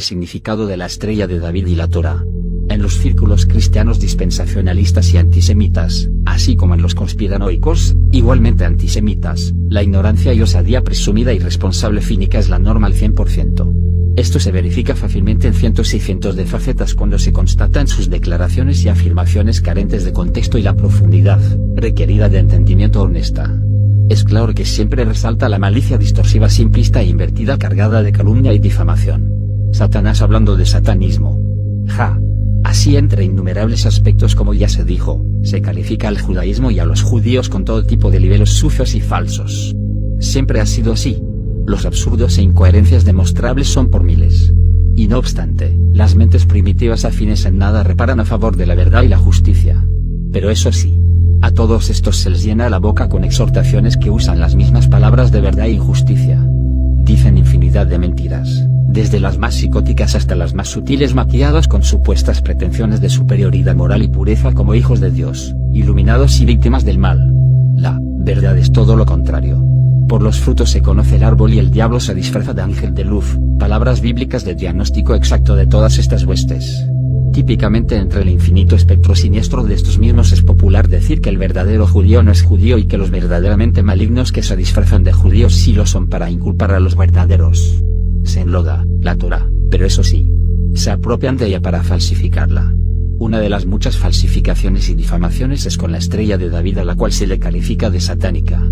significado de la estrella de David y la Torá. En los círculos cristianos dispensacionalistas y antisemitas, así como en los conspiranoicos, igualmente antisemitas, la ignorancia y osadía presumida y responsable cínica es la norma al 100%. Esto se verifica fácilmente en cientos y cientos de facetas cuando se constatan sus declaraciones y afirmaciones carentes de contexto y la profundidad requerida de entendimiento honesta. Es claro que siempre resalta la malicia distorsiva simplista e invertida cargada de calumnia y difamación. Satanás hablando de satanismo. Ja. Así entre innumerables aspectos como ya se dijo, se califica al judaísmo y a los judíos con todo tipo de libelos sucios y falsos. Siempre ha sido así. Los absurdos e incoherencias demostrables son por miles. Y no obstante, las mentes primitivas afines en nada reparan a favor de la verdad y la justicia. Pero eso sí, a todos estos se les llena la boca con exhortaciones que usan las mismas palabras de verdad y justicia. Dicen infinidad de mentiras, desde las más psicóticas hasta las más sutiles maquilladas con supuestas pretensiones de superioridad moral y pureza como hijos de Dios, iluminados y víctimas del mal. La verdad es todo lo contrario. Por los frutos se conoce el árbol y el diablo se disfraza de ángel de luz, palabras bíblicas de diagnóstico exacto de todas estas huestes. Típicamente entre el infinito espectro siniestro de estos mismos es popular decir que el verdadero judío no es judío y que los verdaderamente malignos que se disfrazan de judíos sí lo son para inculpar a los verdaderos. Se enloda la Torá, pero eso sí, se apropian de ella para falsificarla. Una de las muchas falsificaciones y difamaciones es con la estrella de David a la cual se le califica de satánica.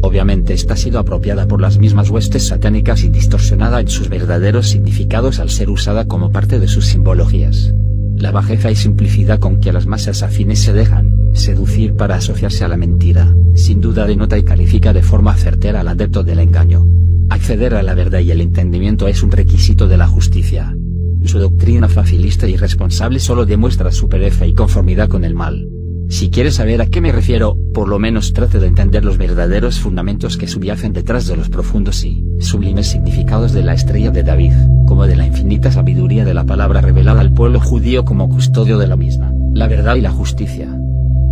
Obviamente esta ha sido apropiada por las mismas huestes satánicas y distorsionada en sus verdaderos significados al ser usada como parte de sus simbologías. La bajeza y simplicidad con que las masas afines se dejan seducir para asociarse a la mentira, sin duda denota y califica de forma certera al adepto del engaño. Acceder a la verdad y el entendimiento es un requisito de la justicia. Su doctrina facilista y irresponsable solo demuestra su pereza y conformidad con el mal. Si quiere saber a qué me refiero, por lo menos trate de entender los verdaderos fundamentos que subyacen detrás de los profundos y sublimes significados de la estrella de David, como de la infinita sabiduría de la palabra revelada al pueblo judío como custodio de la misma, la verdad y la justicia.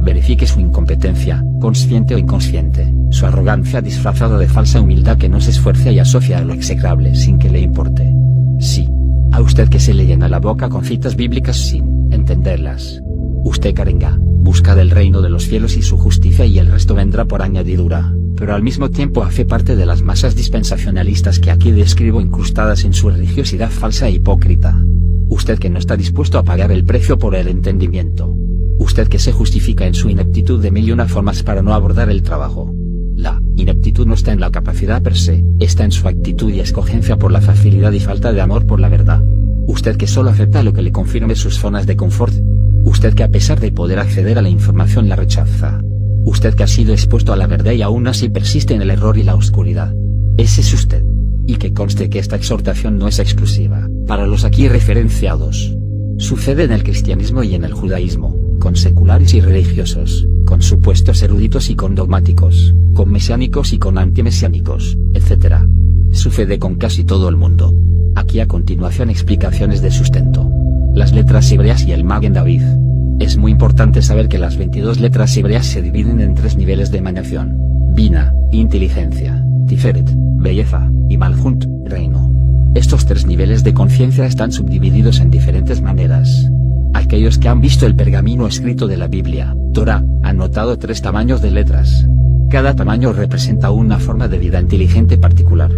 Verifique su incompetencia, consciente o inconsciente, su arrogancia disfrazada de falsa humildad que no se esfuerza y asocia a lo execrable sin que le importe. Sí, a usted que se le llena la boca con citas bíblicas sin entenderlas. Usted carenga, busca del reino de los cielos y su justicia y el resto vendrá por añadidura, pero al mismo tiempo hace parte de las masas dispensacionalistas que aquí describo incrustadas en su religiosidad falsa e hipócrita. Usted que no está dispuesto a pagar el precio por el entendimiento. Usted que se justifica en su ineptitud de mil y una formas para no abordar el trabajo. La ineptitud no está en la capacidad per se, está en su actitud y escogencia por la facilidad y falta de amor por la verdad. Usted que solo acepta lo que le confirme sus zonas de confort. Usted que a pesar de poder acceder a la información la rechaza. Usted que ha sido expuesto a la verdad y aún así persiste en el error y la oscuridad. Ese es usted. Y que conste que esta exhortación no es exclusiva para los aquí referenciados. Sucede en el cristianismo y en el judaísmo, con seculares y religiosos, con supuestos eruditos y con dogmáticos, con mesiánicos y con antimesiánicos, etc. Sucede con casi todo el mundo. Aquí a continuación explicaciones de sustento. Las letras hebreas y el Magen David. Es muy importante saber que las 22 letras hebreas se dividen en 3 niveles de emanación: Bina, inteligencia; Tiferet, belleza; y Malhut, reino. Estos 3 niveles de conciencia están subdivididos en diferentes maneras. Aquellos que han visto el pergamino escrito de la Biblia, Torá, han notado 3 tamaños de letras. Cada tamaño representa una forma de vida inteligente particular.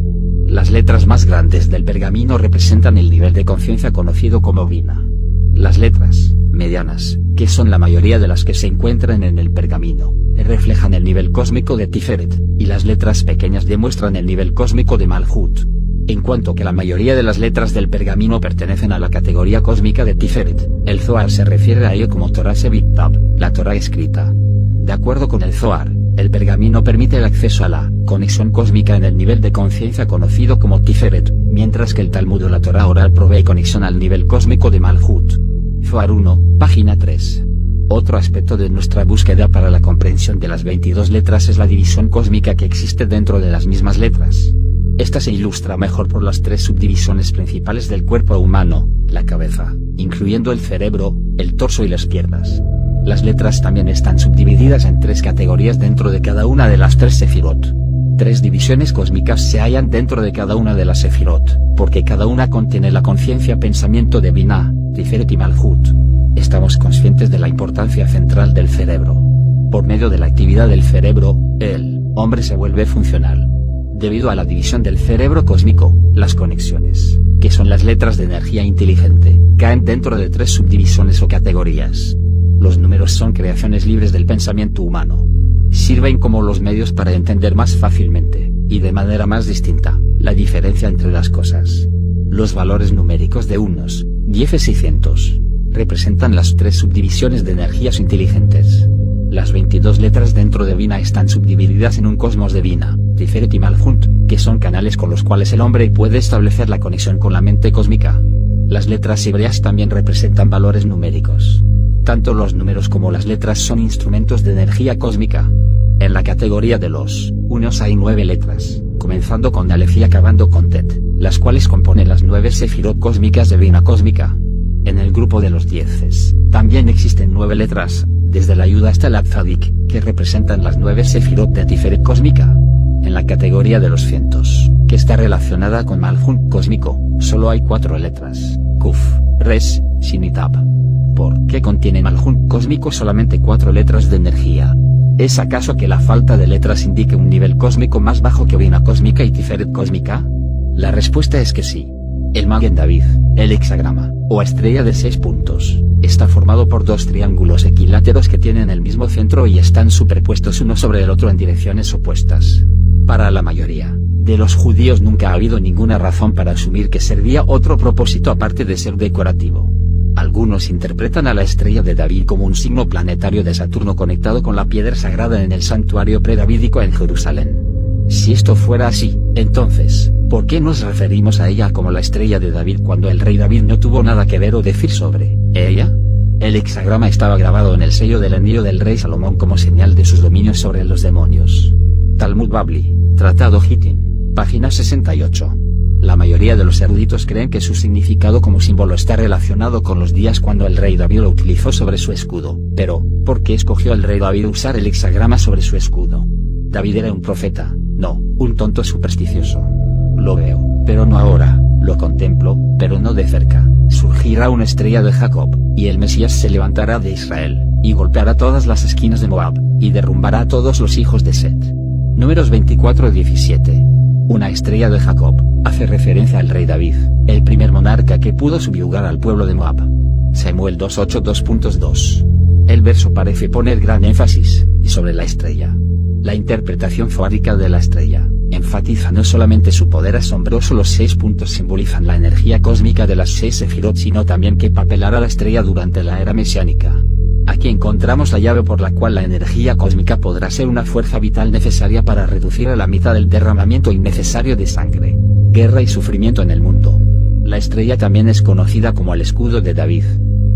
Las letras más grandes del pergamino representan el nivel de conciencia conocido como Bina. Las letras medianas, que son la mayoría de las que se encuentran en el pergamino, reflejan el nivel cósmico de Tiferet, y las letras pequeñas demuestran el nivel cósmico de Malhut. En cuanto que la mayoría de las letras del pergamino pertenecen a la categoría cósmica de Tiferet, el Zohar se refiere a ello como Torah Shevitab, la Torah escrita. De acuerdo con el Zohar, el pergamino permite el acceso a la conexión cósmica en el nivel de conciencia conocido como Tiferet, mientras que el Talmud o la Torah oral provee conexión al nivel cósmico de Malhut. Zohar 1, página 3. Otro aspecto de nuestra búsqueda para la comprensión de las 22 letras es la división cósmica que existe dentro de las mismas letras. Esta se ilustra mejor por las 3 subdivisiones principales del cuerpo humano: la cabeza, incluyendo el cerebro, el torso y las piernas. Las letras también están subdivididas en 3 categorías dentro de cada una de las 3 sefirot. 3 divisiones cósmicas se hallan dentro de cada una de las Sefirot, porque cada una contiene la conciencia pensamiento de Binah, Tiferet y Malhut. Estamos conscientes de la importancia central del cerebro. Por medio de la actividad del cerebro, el hombre se vuelve funcional. Debido a la división del cerebro cósmico, las conexiones, que son las letras de energía inteligente, caen dentro de 3 subdivisiones o categorías. Los números son creaciones libres del pensamiento humano. Sirven como los medios para entender más fácilmente, y de manera más distinta, la diferencia entre las cosas. Los valores numéricos de unos, 10 y 600, representan las 3 subdivisiones de energías inteligentes. Las 22 letras dentro de Binah están subdivididas en un cosmos de Binah, Tiferet y Malhut, que son canales con los cuales el hombre puede establecer la conexión con la mente cósmica. Las letras hebreas también representan valores numéricos. Tanto los números como las letras son instrumentos de energía cósmica. En la categoría de los unos hay 9 letras, comenzando con Aleph y acabando con Tet, las cuales componen las 9 Sefirot cósmicas de Binah cósmica. En el grupo de los 10 también existen 9 letras, desde la Yud hasta la Tzadik, que representan las 9 Sefirot de Tiferet cósmica. En la categoría de los cientos, que está relacionada con Malhut cósmico, solo hay 4 letras, Kuf, Res, Shin y Tab. ¿Por qué contiene Malhut cósmico solamente 4 letras de energía? ¿Es acaso que la falta de letras indique un nivel cósmico más bajo que Binah cósmica y Tiferet cósmica? La respuesta es que sí. El Magen David, el hexagrama, o estrella de 6 puntos, está formado por 2 triángulos equiláteros que tienen el mismo centro y están superpuestos uno sobre el otro en direcciones opuestas. Para la mayoría de los judíos nunca ha habido ninguna razón para asumir que servía otro propósito aparte de ser decorativo. Algunos interpretan a la estrella de David como un signo planetario de Saturno conectado con la piedra sagrada en el santuario predavídico en Jerusalén. Si esto fuera así, entonces, ¿por qué nos referimos a ella como la estrella de David cuando el rey David no tuvo nada que ver o decir sobre ella? El hexagrama estaba grabado en el sello del anillo del rey Salomón como señal de sus dominios sobre los demonios. Talmud Babli, Tratado Gittin, página 68. La mayoría de los eruditos creen que su significado como símbolo está relacionado con los días cuando el rey David lo utilizó sobre su escudo. Pero, ¿por qué escogió el rey David usar el hexagrama sobre su escudo? David era un profeta, no, un tonto supersticioso. Lo veo, pero no ahora, lo contemplo, pero no de cerca. Surgirá una estrella de Jacob, y el Mesías se levantará de Israel, y golpeará todas las esquinas de Moab, y derrumbará a todos los hijos de Set. Números 24-17. Una estrella de Jacob, hace referencia al rey David, el primer monarca que pudo subyugar al pueblo de Moab. Samuel 2:8-2.2. El verso parece poner gran énfasis sobre la estrella. La interpretación zoárica de la estrella enfatiza no solamente su poder asombroso, los 6 puntos simbolizan la energía cósmica de las 6 Sefirot, sino también qué papel hará la estrella durante la era mesiánica. Aquí encontramos la llave por la cual la energía cósmica podrá ser una fuerza vital necesaria para reducir a la mitad el derramamiento innecesario de sangre, guerra y sufrimiento en el mundo. La estrella también es conocida como el escudo de David.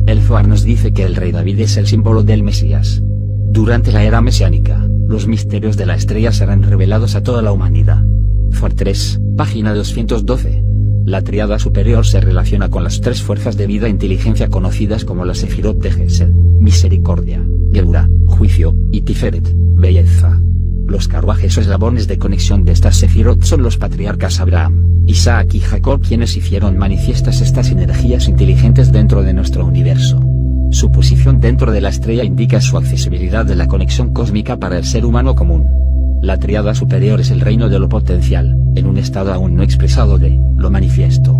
El Zohar nos dice que el rey David es el símbolo del Mesías. Durante la era mesiánica, los misterios de la estrella serán revelados a toda la humanidad. Zohar 3, página 212. La tríada superior se relaciona con las 3 fuerzas de vida e inteligencia conocidas como las Sefirot de Gesed, misericordia, Geburah, juicio, y Tiferet, belleza. Los carruajes o eslabones de conexión de estas Sefirot son los patriarcas Abraham, Isaac y Jacob, quienes hicieron manifiestas estas energías inteligentes dentro de nuestro universo. Su posición dentro de la estrella indica su accesibilidad de la conexión cósmica para el ser humano común. La tríada superior es el reino de lo potencial, en un estado aún no expresado de lo manifiesto.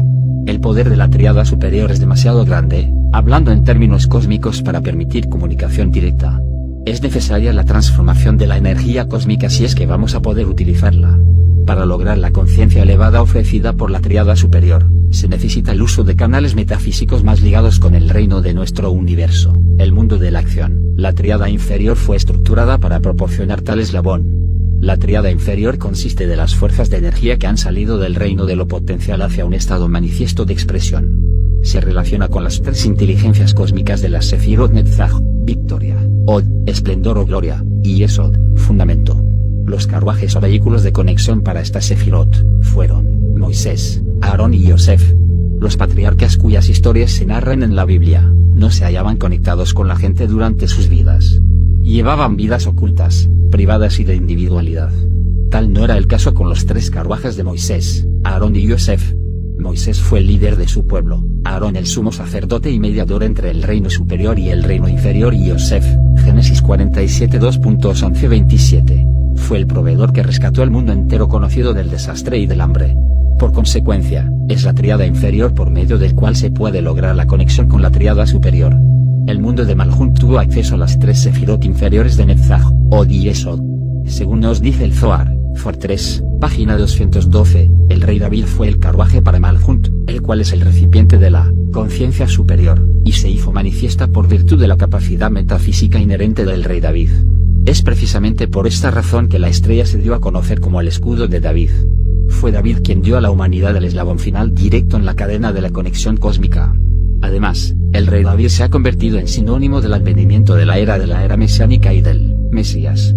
El poder de la tríada superior es demasiado grande, hablando en términos cósmicos, para permitir comunicación directa. Es necesaria la transformación de la energía cósmica si es que vamos a poder utilizarla. Para lograr la conciencia elevada ofrecida por la tríada superior, se necesita el uso de canales metafísicos más ligados con el reino de nuestro universo, el mundo de la acción. La tríada inferior fue estructurada para proporcionar tal eslabón. La tríada inferior consiste de las fuerzas de energía que han salido del reino de lo potencial hacia un estado manifiesto de expresión. Se relaciona con las 3 inteligencias cósmicas de las Sefirot Netzach, victoria, Od, esplendor o gloria, y Yesod, fundamento. Los carruajes o vehículos de conexión para estas Sefirot fueron Moisés, Aarón y Yosef. Los patriarcas cuyas historias se narran en la Biblia, no se hallaban conectados con la gente durante sus vidas. Llevaban vidas ocultas, privadas y de individualidad. Tal no era el caso con los 3 carruajes de Moisés, Aarón y Yosef. Moisés fue el líder de su pueblo, Aarón el sumo sacerdote y mediador entre el reino superior y el reino inferior, y Yosef, Génesis 47 2.11-27, fue el proveedor que rescató el mundo entero conocido del desastre y del hambre. Por consecuencia, es la tríada inferior por medio del cual se puede lograr la conexión con la tríada superior. El mundo de Malhut tuvo acceso a las 3 sefirot inferiores de Netzach, Od y Esod. Según nos dice el Zohar, For 3, página 212, el rey David fue el carruaje para Malhut, el cual es el recipiente de la conciencia superior, y se hizo manifiesta por virtud de la capacidad metafísica inherente del rey David. Es precisamente por esta razón que la estrella se dio a conocer como el escudo de David. Fue David quien dio a la humanidad el eslabón final directo en la cadena de la conexión cósmica. Además, el rey David se ha convertido en sinónimo del advenimiento de la era mesiánica y del Mesías.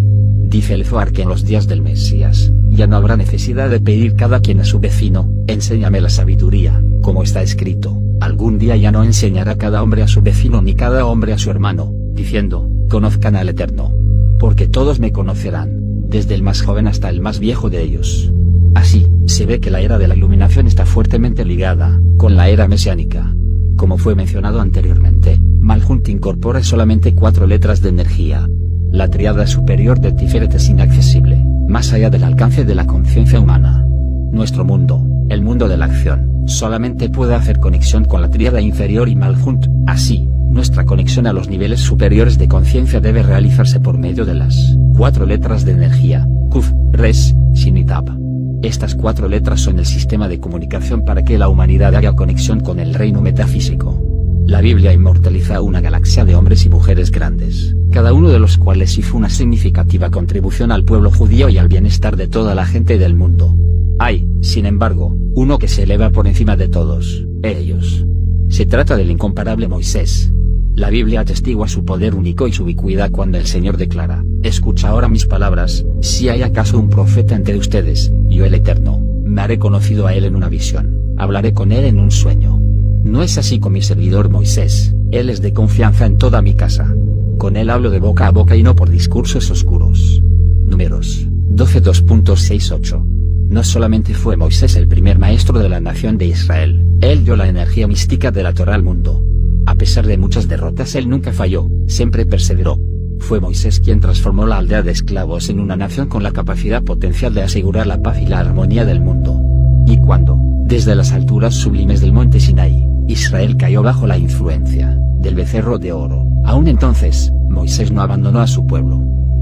Dice el Zohar que en los días del Mesías, ya no habrá necesidad de pedir cada quien a su vecino, enséñame la sabiduría, como está escrito, algún día ya no enseñará cada hombre a su vecino ni cada hombre a su hermano, diciendo, conozcan al Eterno. Porque todos me conocerán, desde el más joven hasta el más viejo de ellos. Así, se ve que la era de la iluminación está fuertemente ligada con la era mesiánica. Como fue mencionado anteriormente, Malhut incorpora solamente 4 letras de energía. La tríada superior de Tiferet es inaccesible, más allá del alcance de la conciencia humana. Nuestro mundo, el mundo de la acción, solamente puede hacer conexión con la tríada inferior y Malhut. Así, nuestra conexión a los niveles superiores de conciencia debe realizarse por medio de las 4 letras de energía, Kuf, Res, Shin y Tab. Estas 4 letras son el sistema de comunicación para que la humanidad haga conexión con el reino metafísico. La Biblia inmortaliza una galaxia de hombres y mujeres grandes, cada uno de los cuales hizo una significativa contribución al pueblo judío y al bienestar de toda la gente del mundo. Hay, sin embargo, uno que se eleva por encima de todos ellos. Se trata del incomparable Moisés. La Biblia atestigua su poder único y su ubicuidad cuando el Señor declara, escucha ahora mis palabras, si hay acaso un profeta entre ustedes, yo el Eterno, me haré conocido a él en una visión, hablaré con él en un sueño. No es así con mi servidor Moisés, él es de confianza en toda mi casa. Con él hablo de boca a boca y no por discursos oscuros. Números 12 2.68. No solamente fue Moisés el primer maestro de la nación de Israel, él dio la energía mística de la Torá al mundo. A pesar de muchas derrotas él nunca falló, siempre perseveró. Fue Moisés quien transformó la aldea de esclavos en una nación con la capacidad potencial de asegurar la paz y la armonía del mundo. Y cuando, desde las alturas sublimes del monte Sinaí, Israel cayó bajo la influencia del becerro de oro, aún entonces, Moisés no abandonó a su pueblo.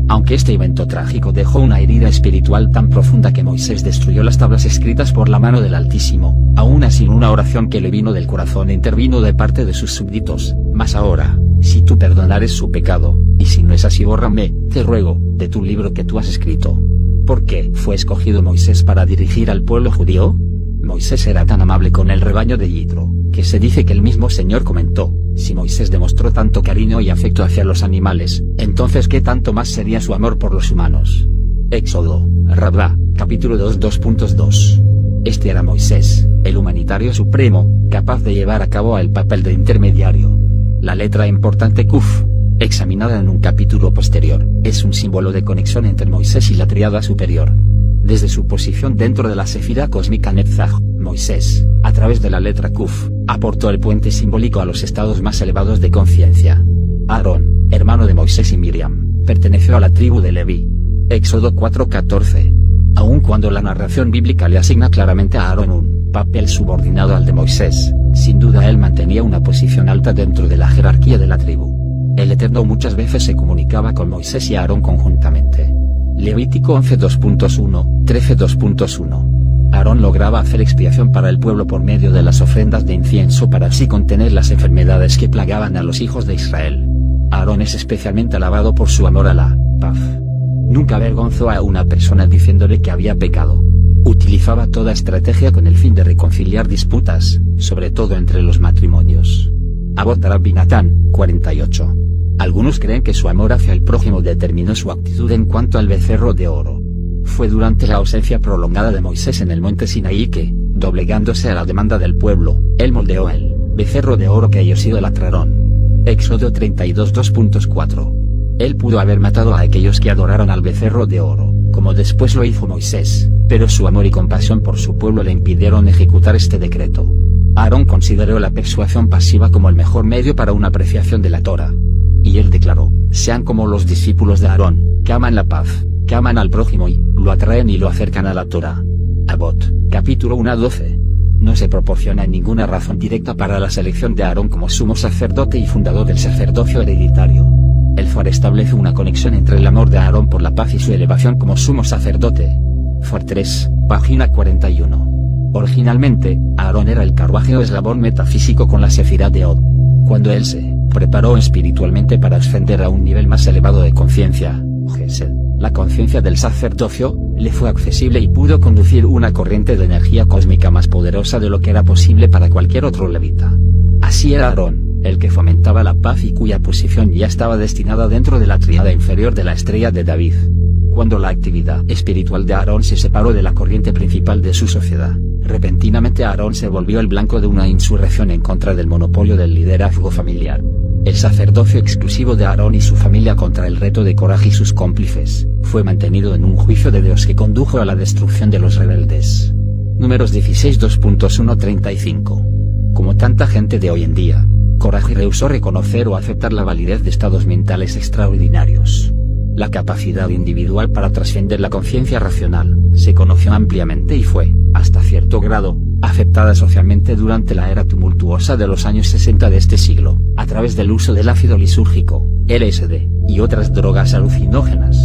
Aunque este evento trágico dejó una herida espiritual tan profunda que Moisés destruyó las tablas escritas por la mano del Altísimo, aún así una oración que le vino del corazón intervino de parte de sus súbditos, mas ahora, si tú perdonares su pecado, y si no es así bórrame, te ruego, de tu libro que tú has escrito. ¿Por qué fue escogido Moisés para dirigir al pueblo judío? Moisés era tan amable con el rebaño de Yitro, que se dice que el mismo Señor comentó, si Moisés demostró tanto cariño y afecto hacia los animales, entonces ¿qué tanto más sería su amor por los humanos? Éxodo, Rabá, capítulo 2 2.2. Este era Moisés, el humanitario supremo, capaz de llevar a cabo el papel de intermediario. La letra importante Kuf, examinada en un capítulo posterior, es un símbolo de conexión entre Moisés y la tríada superior. Desde su posición dentro de la sefira cósmica Netzach, Moisés, a través de la letra Kuf, aportó el puente simbólico a los estados más elevados de conciencia. Aarón, hermano de Moisés y Miriam, perteneció a la tribu de Leví. Éxodo 4:14. Aun cuando la narración bíblica le asigna claramente a Aarón un papel subordinado al de Moisés, sin duda él mantenía una posición alta dentro de la jerarquía de la tribu. El Eterno muchas veces se comunicaba con Moisés y Aarón conjuntamente. Levítico 11:2.1, 13:2.1. Aarón lograba hacer expiación para el pueblo por medio de las ofrendas de incienso para así contener las enfermedades que plagaban a los hijos de Israel. Aarón es especialmente alabado por su amor a la paz. Nunca avergonzó a una persona diciéndole que había pecado. Utilizaba toda estrategia con el fin de reconciliar disputas, sobre todo entre los matrimonios. Abot Rabbi Natán, 48. Algunos creen que su amor hacia el prójimo determinó su actitud en cuanto al becerro de oro. Fue durante la ausencia prolongada de Moisés en el monte Sinaí que, doblegándose a la demanda del pueblo, él moldeó el becerro de oro que ellos idolatraron. Éxodo 32 2.4. Él pudo haber matado a aquellos que adoraron al becerro de oro, como después lo hizo Moisés, pero su amor y compasión por su pueblo le impidieron ejecutar este decreto. Aarón consideró la persuasión pasiva como el mejor medio para una apreciación de la Torá. Y él declaró: sean como los discípulos de Aarón, que aman la paz, que aman al prójimo y lo atraen y lo acercan a la Torá. Avot, capítulo 1:12. No se proporciona ninguna razón directa para la selección de Aarón como sumo sacerdote y fundador del sacerdocio hereditario. El Zohar establece una conexión entre el amor de Aarón por la paz y su elevación como sumo sacerdote. Zohar 3, página 41. Originalmente, Aarón era el carruaje o eslabón metafísico con la Sefirá de Od. Cuando él se preparó espiritualmente para ascender a un nivel más elevado de conciencia, Gesed, la conciencia del sacerdocio, le fue accesible y pudo conducir una corriente de energía cósmica más poderosa de lo que era posible para cualquier otro levita. Así era Aarón, el que fomentaba la paz y cuya posición ya estaba destinada dentro de la tríada inferior de la estrella de David. Cuando la actividad espiritual de Aarón se separó de la corriente principal de su sociedad, repentinamente Aarón se volvió el blanco de una insurrección en contra del monopolio del liderazgo familiar. El sacerdocio exclusivo de Aarón y su familia contra el reto de Koraj y sus cómplices, fue mantenido en un juicio de Dios que condujo a la destrucción de los rebeldes. Números 16 2.135. Como tanta gente de hoy en día, Koraj rehusó reconocer o aceptar la validez de estados mentales extraordinarios. La capacidad individual para trascender la conciencia racional, se conoció ampliamente y fue, hasta cierto grado, aceptada socialmente durante la era tumultuosa de los años 60 de este siglo, a través del uso del ácido lisúrgico, LSD, y otras drogas alucinógenas.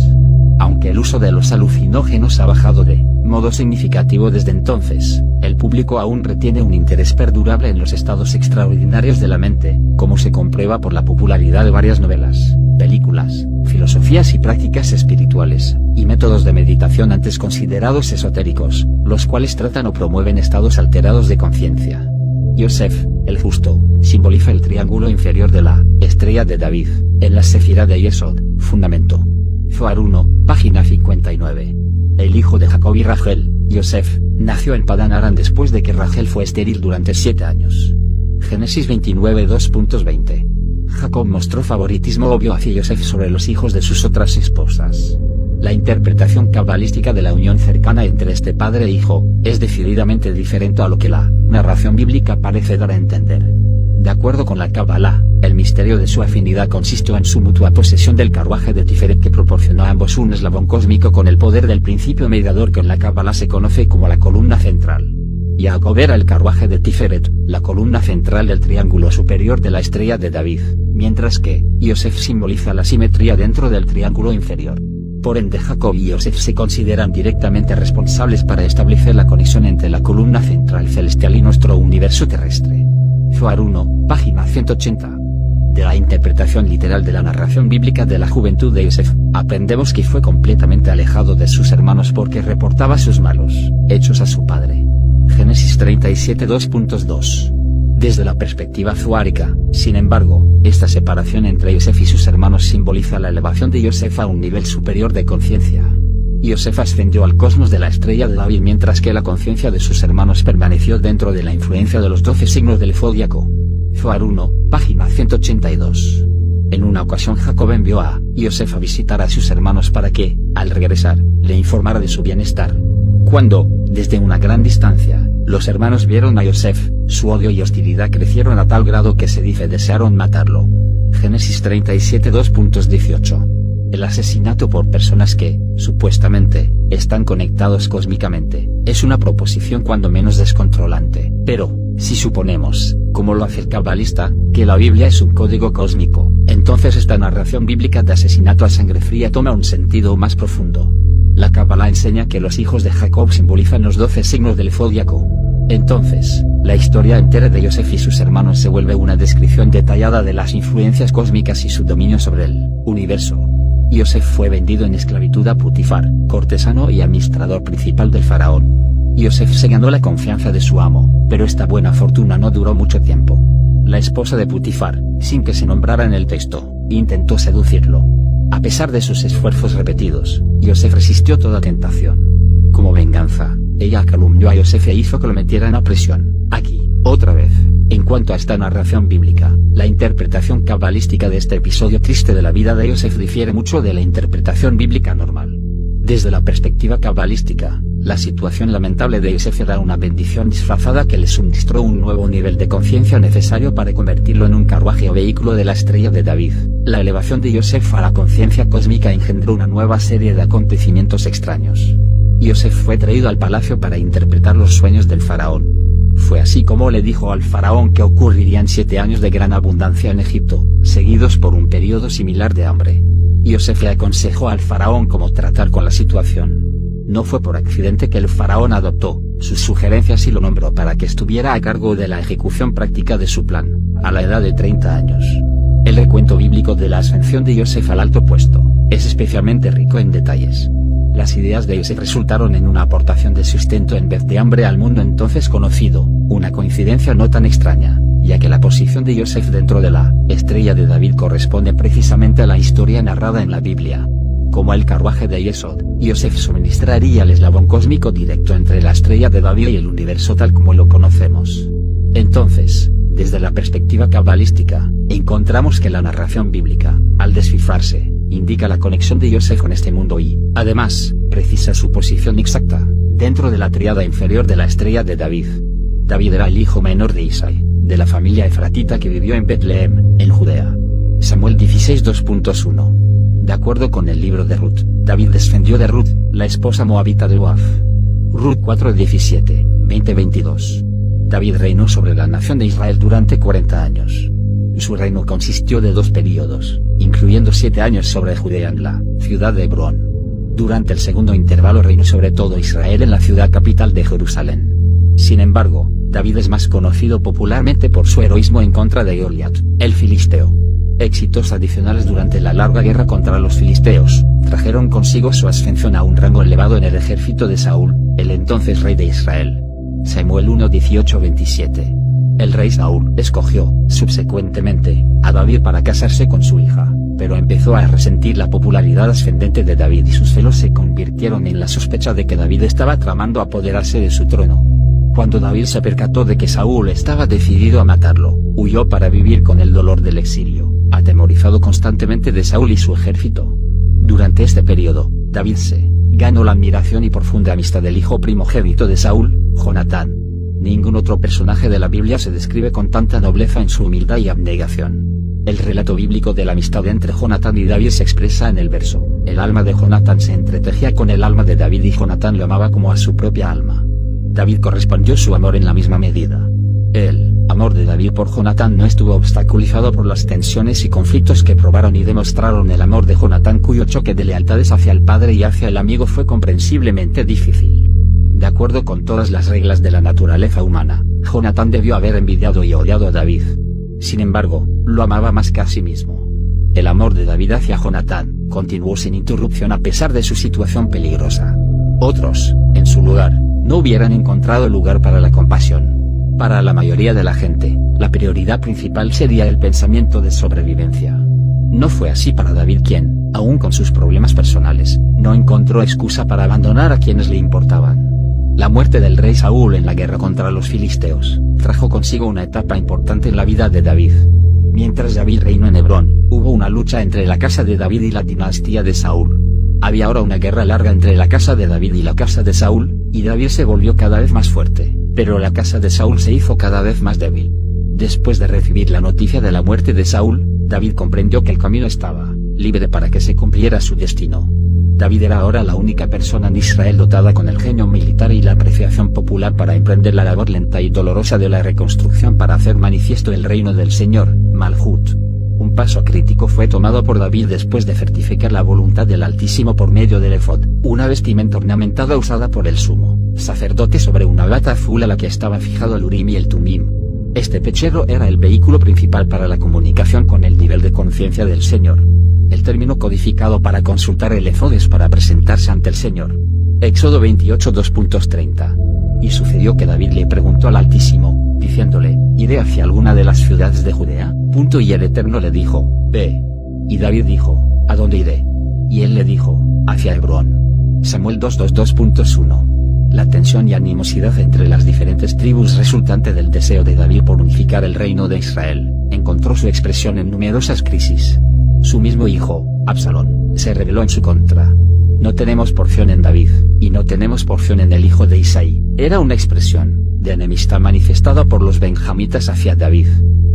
Aunque el uso de los alucinógenos ha bajado de modo significativo desde entonces, el público aún retiene un interés perdurable en los estados extraordinarios de la mente, como se comprueba por la popularidad de varias novelas, películas, filosofías y prácticas espirituales, y métodos de meditación antes considerados esotéricos, los cuales tratan o promueven estados alterados de conciencia. Yosef, el justo, simboliza el triángulo inferior de la estrella de David, en la Sefirá de Yesod, fundamento. Zohar 1, página 59. El hijo de Jacob y Rachel, Yosef, nació en Padán Aram después de que Rachel fue estéril durante 7 años. Génesis 29 2.20. Jacob mostró favoritismo obvio hacia Yosef sobre los hijos de sus otras esposas. La interpretación cabalística de la unión cercana entre este padre e hijo, es decididamente diferente a lo que la narración bíblica parece dar a entender. De acuerdo con la Kabbalah, el misterio de su afinidad consistió en su mutua posesión del carruaje de Tiferet que proporcionó a ambos un eslabón cósmico con el poder del principio mediador que en la Kabbalah se conoce como la columna central. Jacob era el carruaje de Tiferet, la columna central del triángulo superior de la estrella de David, mientras que Yosef simboliza la simetría dentro del triángulo inferior. Por ende, Jacob y Yosef se consideran directamente responsables para establecer la conexión entre la columna central celestial y nuestro universo terrestre. Zohar 1, página 180. De la interpretación literal de la narración bíblica de la juventud de Yosef, aprendemos que fue completamente alejado de sus hermanos porque reportaba sus malos hechos a su padre. Génesis 37 2.2. Desde la perspectiva zohárica, sin embargo, esta separación entre Yosef y sus hermanos simboliza la elevación de Yosef a un nivel superior de conciencia. Yosef ascendió al cosmos de la estrella de David mientras que la conciencia de sus hermanos permaneció dentro de la influencia de los 12 signos del zodíaco. Zohar 1, página 182. En una ocasión Jacob envió a Yosef a visitar a sus hermanos para que, al regresar, le informara de su bienestar. Cuando, desde una gran distancia, los hermanos vieron a Yosef, su odio y hostilidad crecieron a tal grado que se dice desearon matarlo. Génesis 37 2.18. El asesinato por personas que, supuestamente, están conectados cósmicamente, es una proposición cuando menos descontrolante. Pero, si suponemos, como lo hace el cabalista, que la Biblia es un código cósmico, entonces esta narración bíblica de asesinato a sangre fría toma un sentido más profundo. La Kabbalah enseña que los hijos de Jacob simbolizan los 12 signos del zodíaco. Entonces, la historia entera de Yosef y sus hermanos se vuelve una descripción detallada de las influencias cósmicas y su dominio sobre el universo. Yosef fue vendido en esclavitud a Putifar, cortesano y administrador principal del faraón. Yosef se ganó la confianza de su amo, pero esta buena fortuna no duró mucho tiempo. La esposa de Putifar, sin que se nombrara en el texto, intentó seducirlo. A pesar de sus esfuerzos repetidos, Yosef resistió toda tentación. Como venganza, ella calumnió a Yosef e hizo que lo metieran a prisión. Aquí, otra vez, en cuanto a esta narración bíblica, la interpretación cabalística de este episodio triste de la vida de Yosef difiere mucho de la interpretación bíblica normal. Desde la perspectiva cabalística, la situación lamentable de Yosef era una bendición disfrazada que le suministró un nuevo nivel de conciencia necesario para convertirlo en un carruaje o vehículo de la estrella de David. La elevación de Yosef a la conciencia cósmica engendró una nueva serie de acontecimientos extraños. Yosef fue traído al palacio para interpretar los sueños del faraón. Fue así como le dijo al faraón que ocurrirían 7 años de gran abundancia en Egipto, seguidos por un periodo similar de hambre. Yosef le aconsejó al faraón cómo tratar con la situación. No fue por accidente que el faraón adoptó sus sugerencias y lo nombró para que estuviera a cargo de la ejecución práctica de su plan, a la edad de 30 años. El recuento bíblico de la ascensión de Yosef al alto puesto es especialmente rico en detalles. Las ideas de Yosef resultaron en una aportación de sustento en vez de hambre al mundo entonces conocido, una coincidencia no tan extraña, ya que la posición de Yosef dentro de la estrella de David corresponde precisamente a la historia narrada en la Biblia. Como el carruaje de Yesod, Yosef suministraría el eslabón cósmico directo entre la estrella de David y el universo tal como lo conocemos. Entonces, desde la perspectiva cabalística, encontramos que la narración bíblica, al descifrarse, indica la conexión de Yosef con este mundo y, además, precisa su posición exacta, dentro de la tríada inferior de la estrella de David. David era el hijo menor de Isaí, de la familia efratita que vivió en Betlehem, en Judea. Samuel 16 2.1. De acuerdo con el libro de Ruth, David descendió de Ruth, la esposa moabita de Boaz. Ruth 4:17, 20-22. David reinó sobre la nación de Israel durante 40 años. Su reino consistió de 2 períodos, incluyendo 7 años sobre Judea en la ciudad de Hebrón. Durante el segundo intervalo reinó sobre todo Israel en la ciudad capital de Jerusalén. Sin embargo, David es más conocido popularmente por su heroísmo en contra de Goliat, el filisteo. Éxitos adicionales durante la larga guerra contra los filisteos, trajeron consigo su ascensión a un rango elevado en el ejército de Saúl, el entonces rey de Israel. Samuel 1:18-27. El rey Saúl escogió, subsecuentemente, a David para casarse con su hija, pero empezó a resentir la popularidad ascendente de David y sus celos se convirtieron en la sospecha de que David estaba tramando apoderarse de su trono. Cuando David se percató de que Saúl estaba decidido a matarlo, huyó para vivir con el dolor del exilio, atemorizado constantemente de Saúl y su ejército. Durante este periodo, David se ganó la admiración y profunda amistad del hijo primogénito de Saúl, Jonatán. Ningún otro personaje de la Biblia se describe con tanta nobleza en su humildad y abnegación. El relato bíblico de la amistad entre Jonatán y David se expresa en el verso: el alma de Jonatán se entretejía con el alma de David y Jonatán lo amaba como a su propia alma. David correspondió su amor en la misma medida. El amor de David por Jonatán no estuvo obstaculizado por las tensiones y conflictos que probaron y demostraron el amor de Jonatán, cuyo choque de lealtades hacia el padre y hacia el amigo fue comprensiblemente difícil. De acuerdo con todas las reglas de la naturaleza humana, Jonatán debió haber envidiado y odiado a David. Sin embargo, lo amaba más que a sí mismo. El amor de David hacia Jonatán continuó sin interrupción a pesar de su situación peligrosa. Otros, en su lugar, no hubieran encontrado lugar para la compasión. Para la mayoría de la gente, la prioridad principal sería el pensamiento de sobrevivencia. No fue así para David, quien, aun con sus problemas personales, no encontró excusa para abandonar a quienes le importaban. La muerte del rey Saúl en la guerra contra los filisteos, trajo consigo una etapa importante en la vida de David. Mientras David reinó en Hebrón, hubo una lucha entre la casa de David y la dinastía de Saúl. Había ahora una guerra larga entre la casa de David y la casa de Saúl, y David se volvió cada vez más fuerte, pero la casa de Saúl se hizo cada vez más débil. Después de recibir la noticia de la muerte de Saúl, David comprendió que el camino estaba libre para que se cumpliera su destino. David era ahora la única persona en Israel dotada con el genio militar y la apreciación popular para emprender la labor lenta y dolorosa de la reconstrucción para hacer manifiesto el reino del Señor, Malhut. Un paso crítico fue tomado por David después de certificar la voluntad del Altísimo por medio del efod, una vestimenta ornamentada usada por el sumo sacerdote sobre una bata azul a la que estaba fijado el Urim y el Tumim. Este pechero era el vehículo principal para la comunicación con el nivel de conciencia del Señor. El término codificado para consultar el efod es para presentarse ante el Señor. Éxodo 28 2.30. Y sucedió que David le preguntó al Altísimo, diciéndole: ¿iré hacia alguna de las ciudades de Judea? Y el Eterno le dijo: ve. Y David dijo: ¿a dónde iré? Y él le dijo: hacia Hebrón. Samuel 2:2.1. La tensión y animosidad entre las diferentes tribus resultante del deseo de David por unificar el reino de Israel, encontró su expresión en numerosas crisis. Su mismo hijo, Absalón, se rebeló en su contra. No tenemos porción en David, y no tenemos porción en el hijo de Isaí. Era una expresión de enemistad manifestada por los benjamitas hacia David.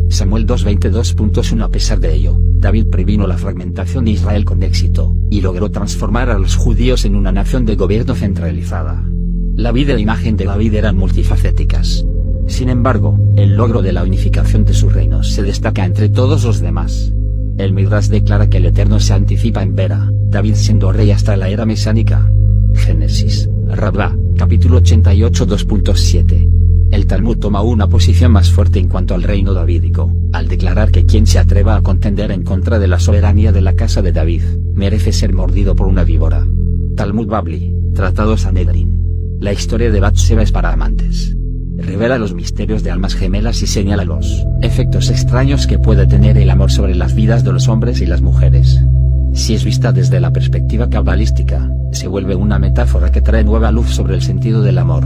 Samuel 2:22.1 A pesar de ello, David previno la fragmentación de Israel con éxito, y logró transformar a los judíos en una nación de gobierno centralizada. La vida e imagen de David eran multifacéticas. Sin embargo, el logro de la unificación de su reino se destaca entre todos los demás. El Midrash declara que el Eterno se anticipa en ver a David siendo rey hasta la era mesiánica. Génesis, Rabá, capítulo 88 2.7. El Talmud toma una posición más fuerte en cuanto al reino davídico, al declarar que quien se atreva a contender en contra de la soberanía de la casa de David, merece ser mordido por una víbora. Talmud Babli, Tratado Sanedrín. La historia de Batseba es para amantes. Revela los misterios de almas gemelas y señala los efectos extraños que puede tener el amor sobre las vidas de los hombres y las mujeres. Si es vista desde la perspectiva cabalística, se vuelve una metáfora que trae nueva luz sobre el sentido del amor.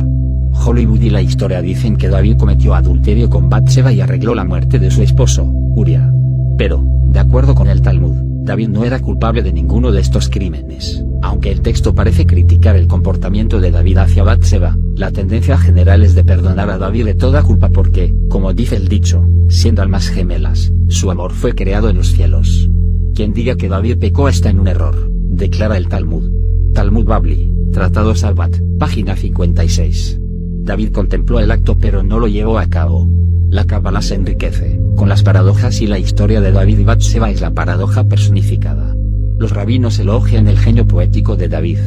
Hollywood y la historia dicen que David cometió adulterio con Batseba y arregló la muerte de su esposo, Uría. Pero, de acuerdo con el Talmud, David no era culpable de ninguno de estos crímenes. Aunque el texto parece criticar el comportamiento de David hacia Batseba, la tendencia general es de perdonar a David de toda culpa porque, como dice el dicho, siendo almas gemelas, su amor fue creado en los cielos. Quien diga que David pecó está en un error, declara el Talmud. Talmud Babli, Tratado Sabbat, página 56. David contempló el acto pero no lo llevó a cabo. La Cábala se enriquece con las paradojas y la historia de David y Batseba es la paradoja personificada. Los rabinos elogian el genio poético de David.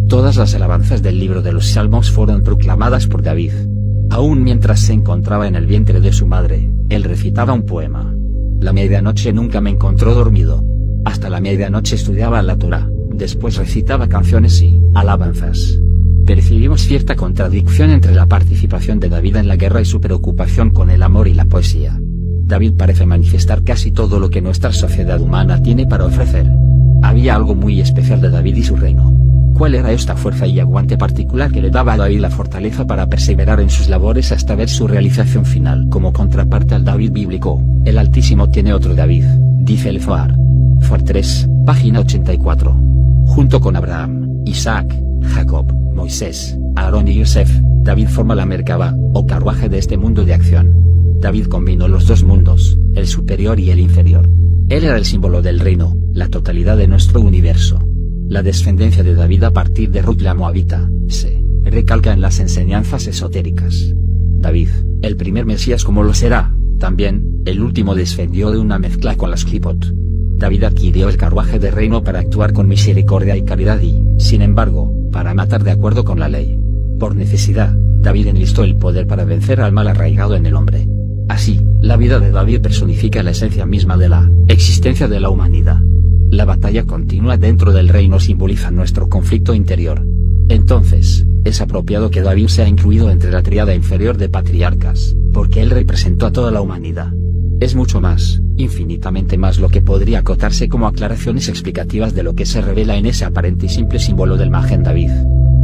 Todas las alabanzas del libro de los Salmos fueron proclamadas por David. Aún mientras se encontraba en el vientre de su madre, él recitaba un poema. La medianoche nunca me encontró dormido. Hasta la medianoche estudiaba la Torá, después recitaba canciones y alabanzas. Percibimos cierta contradicción entre la participación de David en la guerra y su preocupación con el amor y la poesía. David parece manifestar casi todo lo que nuestra sociedad humana tiene para ofrecer. Había algo muy especial de David y su reino. ¿Cuál era esta fuerza y aguante particular que le daba a David la fortaleza para perseverar en sus labores hasta ver su realización final? Como contraparte al David bíblico, el Altísimo tiene otro David, dice el Zohar. Zohar 3, página 84. Junto con Abraham, Isaac, Jacob, Moisés, Aarón y Yosef, David forma la Merkabá, o carruaje de este mundo de acción. David combinó los dos mundos, el superior y el inferior. Él era el símbolo del reino, la totalidad de nuestro universo. La descendencia de David a partir de Ruth la Moabita, se recalca en las enseñanzas esotéricas. David, el primer Mesías como lo será, también, el último descendió de una mezcla con las Clipot. David adquirió el carruaje de reino para actuar con misericordia y caridad y, sin embargo, para matar de acuerdo con la ley. Por necesidad, David enlistó el poder para vencer al mal arraigado en el hombre. Así, la vida de David personifica la esencia misma de la existencia de la humanidad. La batalla continua dentro del reino simboliza nuestro conflicto interior. Entonces, es apropiado que David sea incluido entre la tríada inferior de patriarcas, porque él representó a toda la humanidad. Es mucho más, infinitamente más lo que podría acotarse como aclaraciones explicativas de lo que se revela en ese aparente y simple símbolo del Magen David.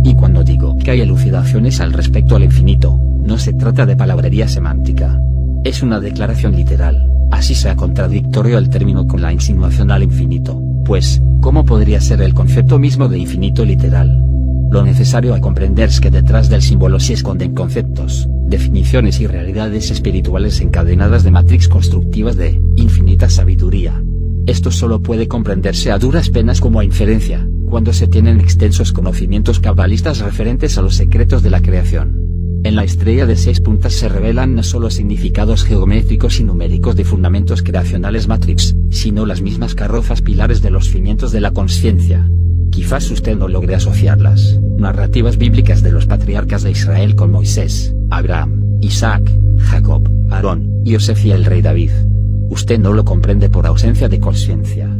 Y cuando digo que hay elucidaciones al respecto al infinito, no se trata de palabrería semántica. Es una declaración literal, así sea contradictorio el término con la insinuación al infinito, pues, ¿cómo podría ser el concepto mismo de infinito literal? Lo necesario a comprender es que detrás del símbolo se esconden conceptos, definiciones y realidades espirituales encadenadas de matrix constructivas de infinita sabiduría. Esto solo puede comprenderse a duras penas como a inferencia, cuando se tienen extensos conocimientos cabalistas referentes a los secretos de la creación. En la estrella de 6 puntas se revelan no solo significados geométricos y numéricos de fundamentos creacionales matrix, sino las mismas carrozas pilares de los cimientos de la consciencia. Quizás usted no logre asociar las narrativas bíblicas de los patriarcas de Israel con Moisés, Abraham, Isaac, Jacob, Aarón, Yosef y el rey David. Usted no lo comprende por ausencia de conciencia.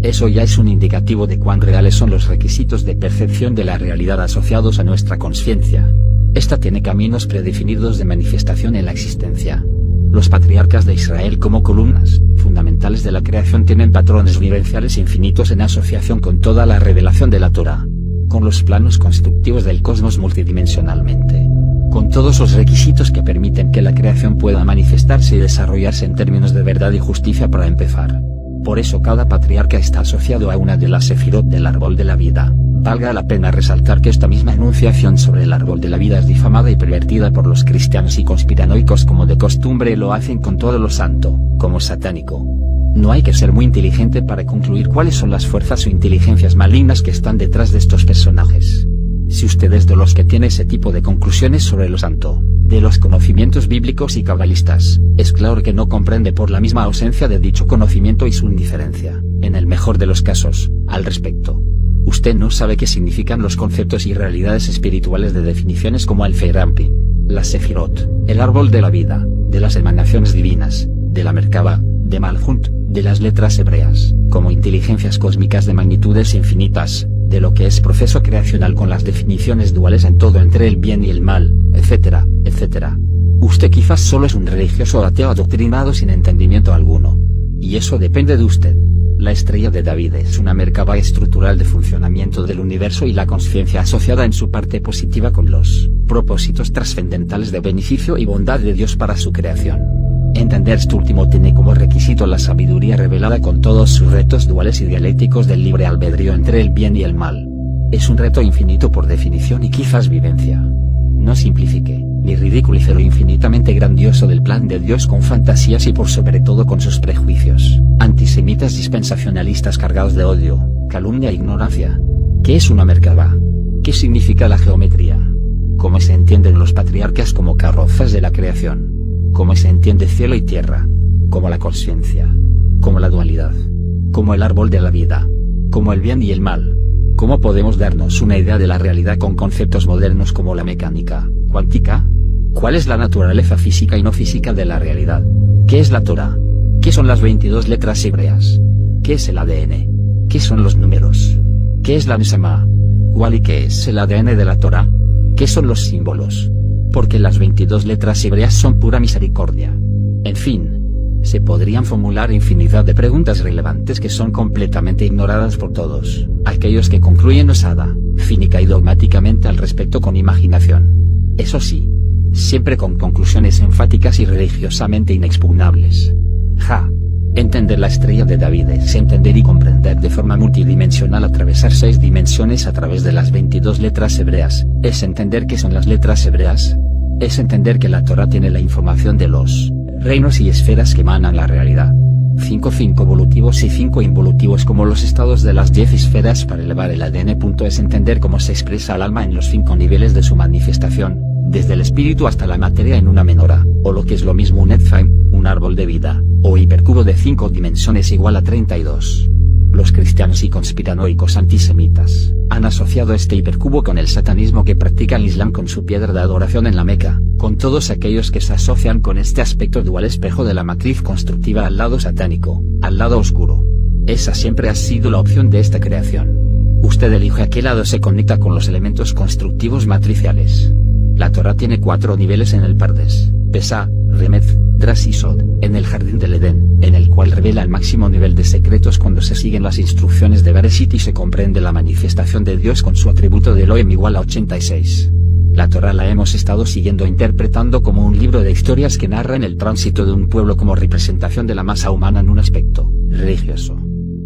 Eso ya es un indicativo de cuán reales son los requisitos de percepción de la realidad asociados a nuestra conciencia. Esta tiene caminos predefinidos de manifestación en la existencia. Los patriarcas de Israel como columnas fundamentales de la creación tienen patrones vivenciales infinitos en asociación con toda la revelación de la Torá, con los planos constructivos del cosmos multidimensionalmente, con todos los requisitos que permiten que la creación pueda manifestarse y desarrollarse en términos de verdad y justicia para empezar. Por eso cada patriarca está asociado a una de las sefirot del árbol de la vida. Valga la pena resaltar que esta misma enunciación sobre el árbol de la vida es difamada y pervertida por los cristianos y conspiranoicos como de costumbre lo hacen con todo lo santo, como satánico. No hay que ser muy inteligente para concluir cuáles son las fuerzas o inteligencias malignas que están detrás de estos personajes. Si usted es de los que tiene ese tipo de conclusiones sobre lo santo, de los conocimientos bíblicos y cabalistas, es claro que no comprende por la misma ausencia de dicho conocimiento y su indiferencia, en el mejor de los casos, al respecto. Usted no sabe qué significan los conceptos y realidades espirituales de definiciones como el Feirampin, la Sefirot, el árbol de la vida, de las emanaciones divinas, de la Merkabah, de Malhut, de las letras hebreas, como inteligencias cósmicas de magnitudes infinitas, de lo que es proceso creacional con las definiciones duales en todo entre el bien y el mal, etcétera, etcétera. Usted quizás solo es un religioso ateo adoctrinado sin entendimiento alguno. Y eso depende de usted. La estrella de David es una Merkabah estructural de funcionamiento del universo y la consciencia asociada en su parte positiva con los propósitos trascendentales de beneficio y bondad de Dios para su creación. Entender esto último tiene como requisito la sabiduría revelada con todos sus retos duales y dialécticos del libre albedrío entre el bien y el mal. Es un reto infinito por definición y quizás vivencia. No simplifique, ni ridiculice lo infinitamente grandioso del plan de Dios con fantasías y por sobre todo con sus prejuicios antisemitas dispensacionalistas cargados de odio, calumnia e ignorancia. ¿Qué es una Merkabah? ¿Qué significa la geometría? ¿Cómo se entienden los patriarcas como carrozas de la creación? ¿Cómo se entiende cielo y tierra? Como la conciencia, como la dualidad, como el árbol de la vida, como el bien y el mal. ¿Cómo podemos darnos una idea de la realidad con conceptos modernos como la mecánica cuántica? ¿Cuál es la naturaleza física y no física de la realidad? ¿Qué es la Torá? ¿Qué son las 22 letras hebreas? ¿Qué es el ADN? ¿Qué son los números? ¿Qué es la Neshama? ¿Cuál y qué es el ADN de la Torá? ¿Qué son los símbolos? Porque las 22 letras hebreas son pura misericordia. En fin, se podrían formular infinidad de preguntas relevantes que son completamente ignoradas por todos aquellos que concluyen osada, cínica y dogmáticamente al respecto con imaginación. Eso sí, siempre con conclusiones enfáticas y religiosamente inexpugnables. Entender la estrella de David es entender y comprender de forma multidimensional atravesar 6 dimensiones a través de las 22 letras hebreas, es entender qué son las letras hebreas. Es entender que la Torá tiene la información de los reinos y esferas que emanan la realidad. 5 evolutivos y 5 involutivos como los estados de las 10 esferas para elevar el ADN. Es entender cómo se expresa el alma en los 5 niveles de su manifestación, desde el espíritu hasta la materia en una menora, o lo que es lo mismo un Etzheim, un árbol de vida, o hipercubo de 5 dimensiones igual a 32. Los cristianos y conspiranoicos antisemitas han asociado este hipercubo con el satanismo que practica el Islam con su piedra de adoración en la Meca, con todos aquellos que se asocian con este aspecto dual espejo de la matriz constructiva al lado satánico, al lado oscuro. Esa siempre ha sido la opción de esta creación. Usted elige a qué lado se conecta con los elementos constructivos matriciales. La Torá tiene 4 niveles en el Pardes, Pesá, Remez, Dras y Sod, en el jardín del Edén, en el cual revela el máximo nivel de secretos cuando se siguen las instrucciones de Bereshit y se comprende la manifestación de Dios con su atributo de Elohim igual a 86. La Torá la hemos estado siguiendo interpretando como un libro de historias que narran el tránsito de un pueblo como representación de la masa humana en un aspecto religioso.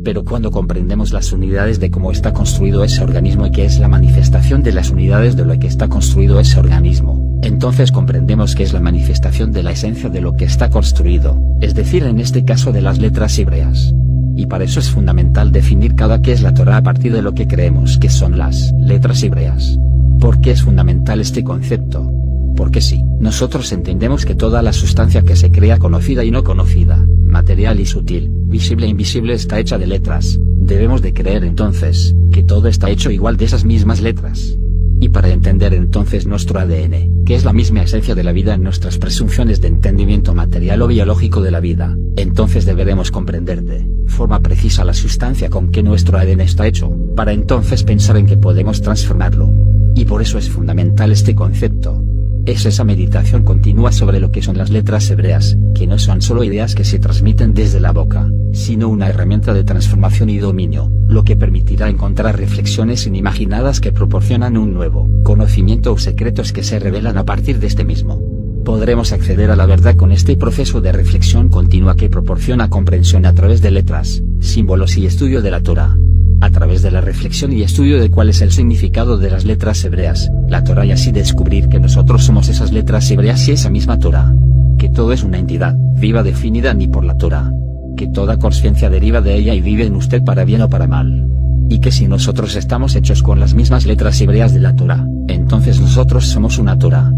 Pero cuando comprendemos las unidades de cómo está construido ese organismo y qué es la manifestación de las unidades de lo que está construido ese organismo, entonces comprendemos que es la manifestación de la esencia de lo que está construido, es decir en este caso de las letras hebreas. Y para eso es fundamental definir cada qué es la Torá a partir de lo que creemos que son las letras hebreas. ¿Por qué es fundamental este concepto? Porque sí, nosotros entendemos que toda la sustancia que se crea conocida y no conocida, material y sutil, visible e invisible está hecha de letras, debemos de creer entonces, que todo está hecho igual de esas mismas letras. Y para entender entonces nuestro ADN, que es la misma esencia de la vida en nuestras presunciones de entendimiento material o biológico de la vida, entonces deberemos comprender de forma precisa la sustancia con que nuestro ADN está hecho, para entonces pensar en que podemos transformarlo. Y por eso es fundamental este concepto. Es esa meditación continua sobre lo que son las letras hebreas, que no son solo ideas que se transmiten desde la boca, sino una herramienta de transformación y dominio, lo que permitirá encontrar reflexiones inimaginadas que proporcionan un nuevo conocimiento o secretos que se revelan a partir de este mismo. Podremos acceder a la verdad con este proceso de reflexión continua que proporciona comprensión a través de letras, símbolos y estudio de la Torá. A través de la reflexión y estudio de cuál es el significado de las letras hebreas, la Torá, y así descubrir que nosotros somos esas letras hebreas y esa misma Torá. Que todo es una entidad, viva, definida ni por la Torá. Que toda conciencia deriva de ella y vive en usted para bien o para mal. Y que si nosotros estamos hechos con las mismas letras hebreas de la Torá, entonces nosotros somos una Torá.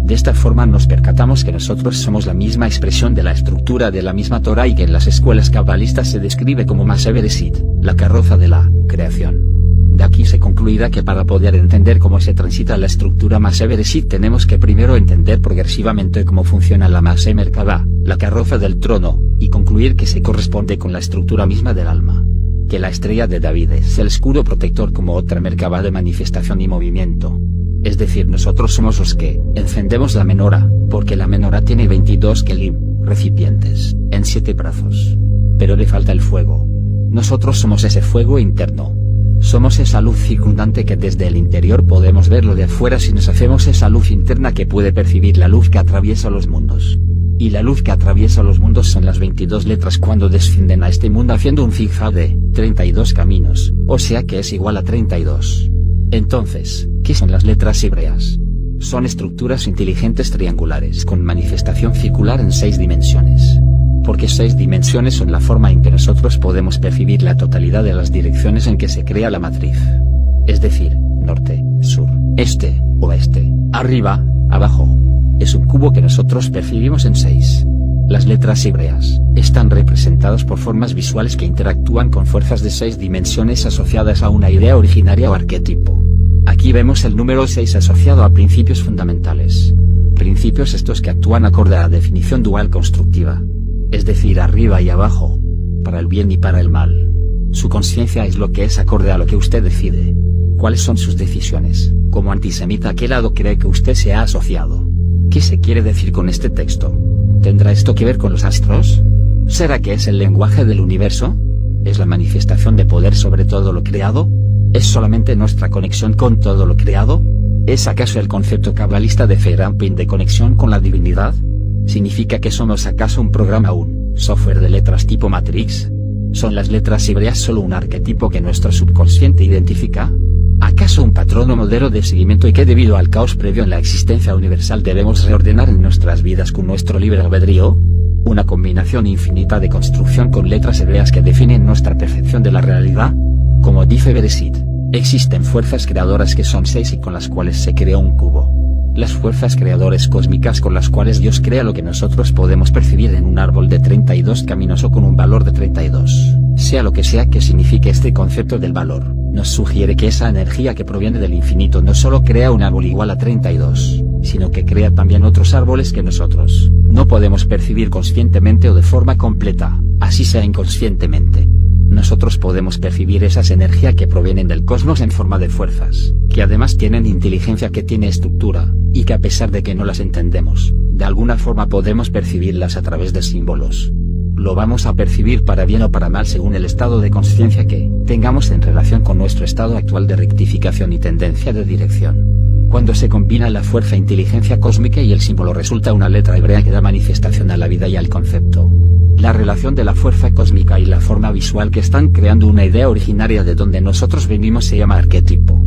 De esta forma nos percatamos que nosotros somos la misma expresión de la estructura de la misma Torá y que en las escuelas cabalistas se describe como Masé Bereshit, la carroza de la creación. De aquí se concluirá que para poder entender cómo se transita la estructura Masé Bereshit tenemos que primero entender progresivamente cómo funciona la Masé Merkabah, la carroza del trono, y concluir que se corresponde con la estructura misma del alma. Que la estrella de David es el escudo protector como otra Merkabah de manifestación y movimiento. Es decir, nosotros somos los que encendemos la menora, porque la menora tiene 22 kelim, recipientes, en 7 brazos. Pero le falta el fuego. Nosotros somos ese fuego interno. Somos esa luz circundante que desde el interior podemos verlo de afuera si nos hacemos esa luz interna que puede percibir la luz que atraviesa los mundos. Y la luz que atraviesa los mundos son las 22 letras cuando descienden a este mundo haciendo un zigzag de 32 caminos, o sea que es igual a 32. Entonces, ¿qué son las letras hebreas? Son estructuras inteligentes triangulares con manifestación circular en 6 dimensiones. Porque 6 dimensiones son la forma en que nosotros podemos percibir la totalidad de las direcciones en que se crea la matriz. Es decir, norte, sur, este, oeste, arriba, abajo. Es un cubo que nosotros percibimos en 6. Las letras hebreas están representadas por formas visuales que interactúan con fuerzas de 6 dimensiones asociadas a una idea originaria o arquetipo. Aquí vemos el número 6 asociado a principios fundamentales. Principios estos que actúan acorde a la definición dual constructiva. Es decir, arriba y abajo. Para el bien y para el mal. Su conciencia es lo que es acorde a lo que usted decide. ¿Cuáles son sus decisiones? Como antisemita, ¿a qué lado cree que usted se ha asociado? ¿Qué se quiere decir con este texto? ¿Tendrá esto que ver con los astros? ¿Será que es el lenguaje del universo? ¿Es la manifestación de poder sobre todo lo creado? ¿Es solamente nuestra conexión con todo lo creado? ¿Es acaso el concepto cabalista de Feyrampin de conexión con la divinidad? ¿Significa que somos acaso un programa, un software de letras tipo Matrix? ¿Son las letras hebreas solo un arquetipo que nuestro subconsciente identifica? ¿Acaso un patrón o modelo de seguimiento y que debido al caos previo en la existencia universal debemos reordenar en nuestras vidas con nuestro libre albedrío? ¿Una combinación infinita de construcción con letras hebreas que definen nuestra percepción de la realidad? Como dice Bereshit, existen fuerzas creadoras que son 6 y con las cuales se crea un cubo. Las fuerzas creadoras cósmicas con las cuales Dios crea lo que nosotros podemos percibir en un árbol de 32 caminos o con un valor de 32. Sea lo que sea que signifique este concepto del valor, nos sugiere que esa energía que proviene del infinito no solo crea un árbol igual a 32, sino que crea también otros árboles que nosotros no podemos percibir conscientemente o de forma completa, así sea inconscientemente. Nosotros podemos percibir esas energías que provienen del cosmos en forma de fuerzas, que además tienen inteligencia, que tiene estructura, y que a pesar de que no las entendemos, de alguna forma podemos percibirlas a través de símbolos. Lo vamos a percibir para bien o para mal según el estado de conciencia que tengamos en relación con nuestro estado actual de rectificación y tendencia de dirección. Cuando se combina la fuerza e inteligencia cósmica y el símbolo resulta una letra hebrea que da manifestación a la vida y al concepto. La relación de la fuerza cósmica y la forma visual que están creando una idea originaria de donde nosotros venimos se llama arquetipo.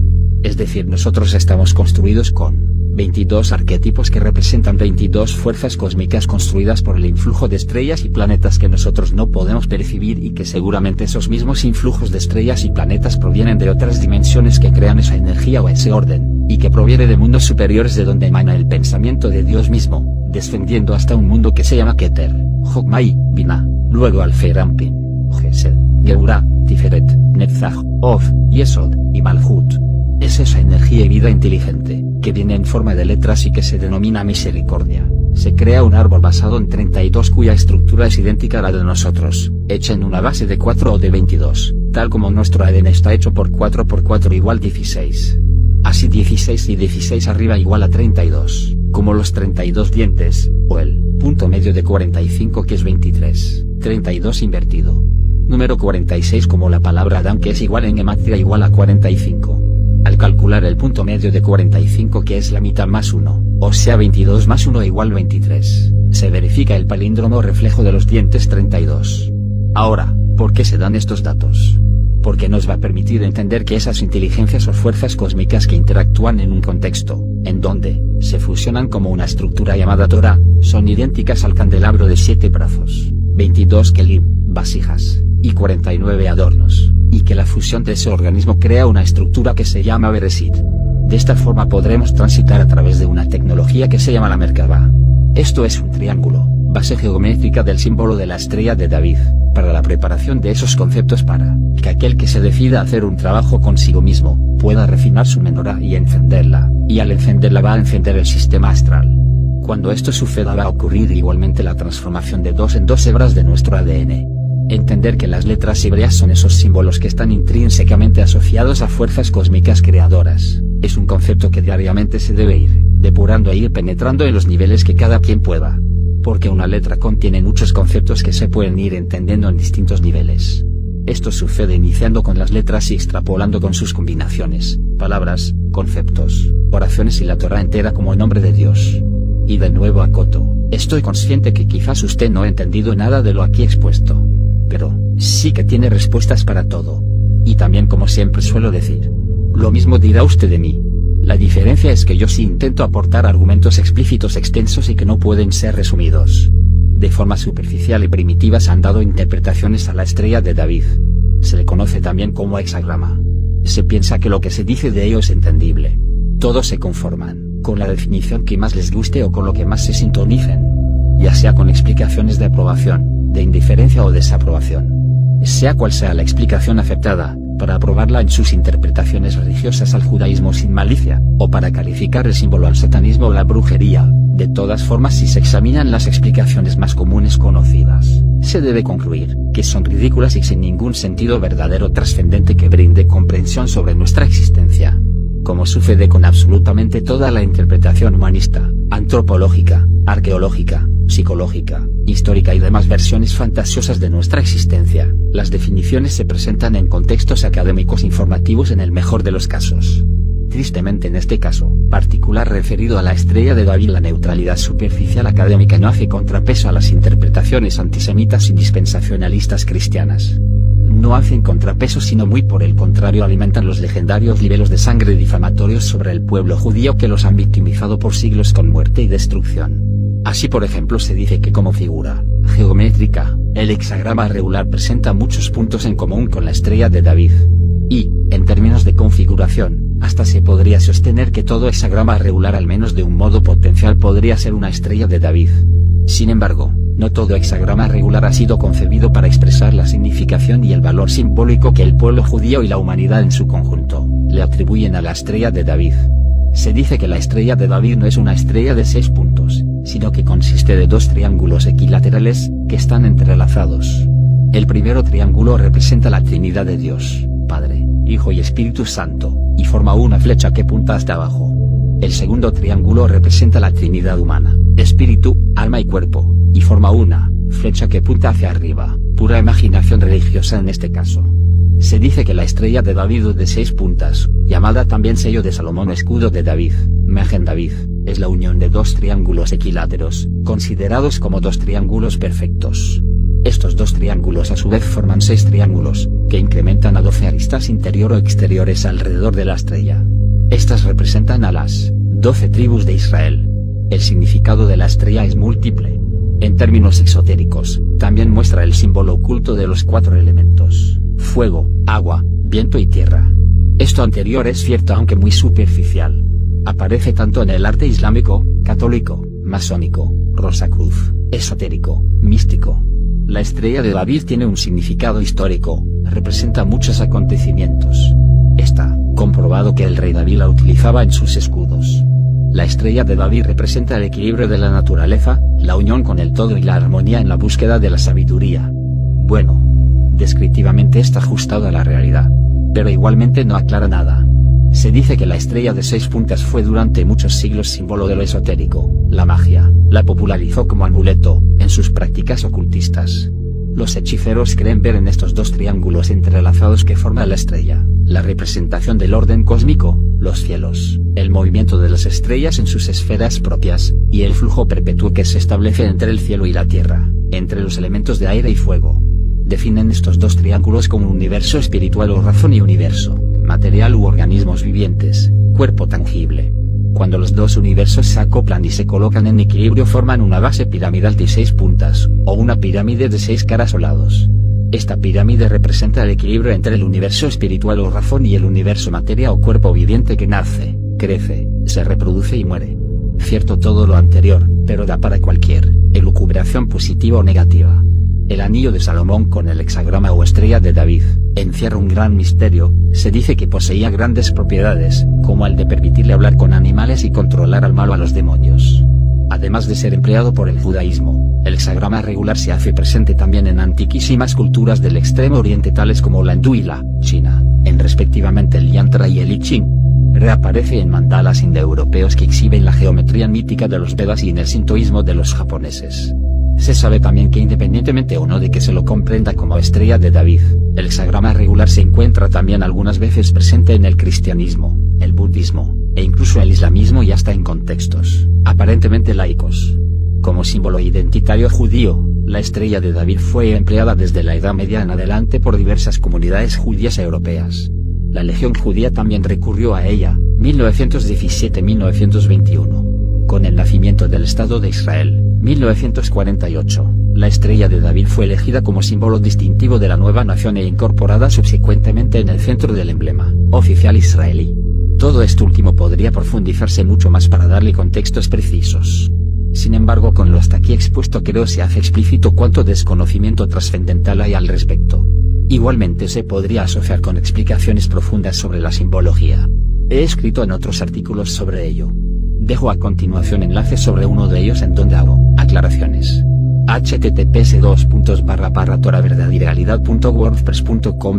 Es decir, nosotros estamos construidos con 22 arquetipos que representan 22 fuerzas cósmicas construidas por el influjo de estrellas y planetas que nosotros no podemos percibir, y que seguramente esos mismos influjos de estrellas y planetas provienen de otras dimensiones que crean esa energía o ese orden, y que proviene de mundos superiores de donde emana el pensamiento de Dios mismo, descendiendo hasta un mundo que se llama Keter, Jokmai, Binah, luego Al-Feyrampin, Gesed, Geburah, Tiferet, Netzach, Of, Yesod, y Malhut. Es esa energía y vida inteligente, que viene en forma de letras y que se denomina misericordia. Se crea un árbol basado en 32 cuya estructura es idéntica a la de nosotros, hecha en una base de 4 o de 22, tal como nuestro ADN está hecho por 4 por 4 igual 16. Así 16 y 16 arriba igual a 32, como los 32 dientes, o el punto medio de 45 que es 23, 32 invertido. Número 46 como la palabra Adán que es igual en gematria igual a 45. Al calcular el punto medio de 45, que es la mitad más 1, o sea 22 más 1 igual 23, se verifica el palíndromo reflejo de los dientes 32. Ahora, ¿por qué se dan estos datos? Porque nos va a permitir entender que esas inteligencias o fuerzas cósmicas que interactúan en un contexto, en donde se fusionan como una estructura llamada Torah, son idénticas al candelabro de 7 brazos, 22 kelim, vasijas, y 49 adornos, y que la fusión de ese organismo crea una estructura que se llama Bereshit. De esta forma podremos transitar a través de una tecnología que se llama la Merkabah. Esto es un triángulo, base geométrica del símbolo de la estrella de David, para la preparación de esos conceptos para que aquel que se decida a hacer un trabajo consigo mismo, pueda refinar su menorá y encenderla, y al encenderla va a encender el sistema astral. Cuando esto suceda va a ocurrir igualmente la transformación de 2 en 2 hebras de nuestro ADN. Entender que las letras hebreas son esos símbolos que están intrínsecamente asociados a fuerzas cósmicas creadoras, es un concepto que diariamente se debe ir depurando e ir penetrando en los niveles que cada quien pueda. Porque una letra contiene muchos conceptos que se pueden ir entendiendo en distintos niveles. Esto sucede iniciando con las letras y extrapolando con sus combinaciones, palabras, conceptos, oraciones y la Torah entera como el nombre de Dios. Y de nuevo acoto, estoy consciente que quizás usted no ha entendido nada de lo aquí expuesto. Pero, sí que tiene respuestas para todo. Y también, como siempre suelo decir, lo mismo dirá usted de mí. La diferencia es que yo sí intento aportar argumentos explícitos extensos y que no pueden ser resumidos. De forma superficial y primitiva se han dado interpretaciones a la estrella de David. Se le conoce también como hexagrama. Se piensa que lo que se dice de ello es entendible. Todos se conforman con la definición que más les guste o con lo que más se sintonicen. Ya sea con explicaciones de aprobación, de indiferencia o desaprobación. Sea cual sea la explicación aceptada, para aprobarla en sus interpretaciones religiosas al judaísmo sin malicia, o para calificar el símbolo al satanismo o la brujería, de todas formas si se examinan las explicaciones más comunes conocidas, se debe concluir que son ridículas y sin ningún sentido verdadero trascendente que brinde comprensión sobre nuestra existencia. Como sucede con absolutamente toda la interpretación humanista, antropológica, arqueológica, psicológica, histórica y demás versiones fantasiosas de nuestra existencia, las definiciones se presentan en contextos académicos informativos en el mejor de los casos. Tristemente en este caso particular referido a la estrella de David, la neutralidad superficial académica no hace contrapeso a las interpretaciones antisemitas y dispensacionalistas cristianas. No hacen contrapeso, sino muy por el contrario alimentan los legendarios libelos de sangre difamatorios sobre el pueblo judío que los han victimizado por siglos con muerte y destrucción. Así por ejemplo se dice que como figura geométrica, el hexagrama regular presenta muchos puntos en común con la estrella de David. Y, en términos de configuración, hasta se podría sostener que todo hexagrama regular al menos de un modo potencial podría ser una estrella de David. Sin embargo, no todo hexagrama regular ha sido concebido para expresar la significación y el valor simbólico que el pueblo judío y la humanidad en su conjunto le atribuyen a la estrella de David. Se dice que la estrella de David no es una estrella de 6 puntos, sino que consiste de 2 triángulos equilaterales, que están entrelazados. El primero triángulo representa la Trinidad de Dios, Padre, Hijo y Espíritu Santo, y forma una flecha que apunta hasta abajo. El segundo triángulo representa la Trinidad humana, Espíritu, Alma y Cuerpo, y forma una flecha que apunta hacia arriba, pura imaginación religiosa en este caso. Se dice que la estrella de David de 6 puntas, llamada también sello de Salomón o escudo de David, Magen David, es la unión de 2 triángulos equiláteros, considerados como 2 triángulos perfectos. Estos 2 triángulos a su vez forman 6 triángulos, que incrementan a 12 aristas interior o exteriores alrededor de la estrella. Estas representan a las 12 tribus de Israel. El significado de la estrella es múltiple. En términos exotéricos, también muestra el símbolo oculto de los 4 elementos: fuego, agua, viento y tierra. Esto anterior es cierto aunque muy superficial. Aparece tanto en el arte islámico, católico, masónico, rosacruz, esotérico, místico. La estrella de David tiene un significado histórico, representa muchos acontecimientos. Está comprobado que el rey David la utilizaba en sus escudos. La estrella de David representa el equilibrio de la naturaleza, la unión con el todo y la armonía en la búsqueda de la sabiduría. Bueno, descriptivamente está ajustado a la realidad, pero igualmente no aclara nada. Se dice que la estrella de 6 puntas fue durante muchos siglos símbolo de lo esotérico, la magia, la popularizó como amuleto, en sus prácticas ocultistas. Los hechiceros creen ver en estos 2 triángulos entrelazados que forman la estrella, la representación del orden cósmico, los cielos, el movimiento de las estrellas en sus esferas propias, y el flujo perpetuo que se establece entre el cielo y la tierra, entre los elementos de aire y fuego. Definen estos dos triángulos como universo espiritual o razón y universo, material u organismos vivientes, cuerpo tangible. Cuando los dos universos se acoplan y se colocan en equilibrio forman una base piramidal de 6 puntas, o una pirámide de 6 caras o lados. Esta pirámide representa el equilibrio entre el universo espiritual o razón y el universo materia o cuerpo viviente que nace, crece, se reproduce y muere. Cierto todo lo anterior, pero da para cualquier elucubración positiva o negativa. El anillo de Salomón con el hexagrama o estrella de David, encierra un gran misterio. Se dice que poseía grandes propiedades, como el de permitirle hablar con animales y controlar al mal o a los demonios. Además de ser empleado por el judaísmo, el hexagrama regular se hace presente también en antiquísimas culturas del Extremo Oriente tales como la hindú y la china, en respectivamente el yantra y el I Ching. Reaparece en mandalas indoeuropeos que exhiben la geometría mítica de los Vedas y en el sintoísmo de los japoneses. Se sabe también que independientemente o no de que se lo comprenda como estrella de David, el hexagrama regular se encuentra también algunas veces presente en el cristianismo, el budismo, e incluso el islamismo y hasta en contextos, aparentemente laicos. Como símbolo identitario judío, la estrella de David fue empleada desde la Edad Media en adelante por diversas comunidades judías europeas. La Legión Judía también recurrió a ella, 1917-1921. Con el nacimiento del Estado de Israel, 1948, la estrella de David fue elegida como símbolo distintivo de la nueva nación e incorporada subsecuentemente en el centro del emblema oficial israelí. Todo esto último podría profundizarse mucho más para darle contextos precisos. Sin embargo, con lo hasta aquí expuesto creo se hace explícito cuánto desconocimiento trascendental hay al respecto. Igualmente se podría asociar con explicaciones profundas sobre la simbología. He escrito en otros artículos sobre ello. Dejo a continuación enlaces sobre uno de ellos en donde hago aclaraciones. https://toraverdadirealidad.wordpress.com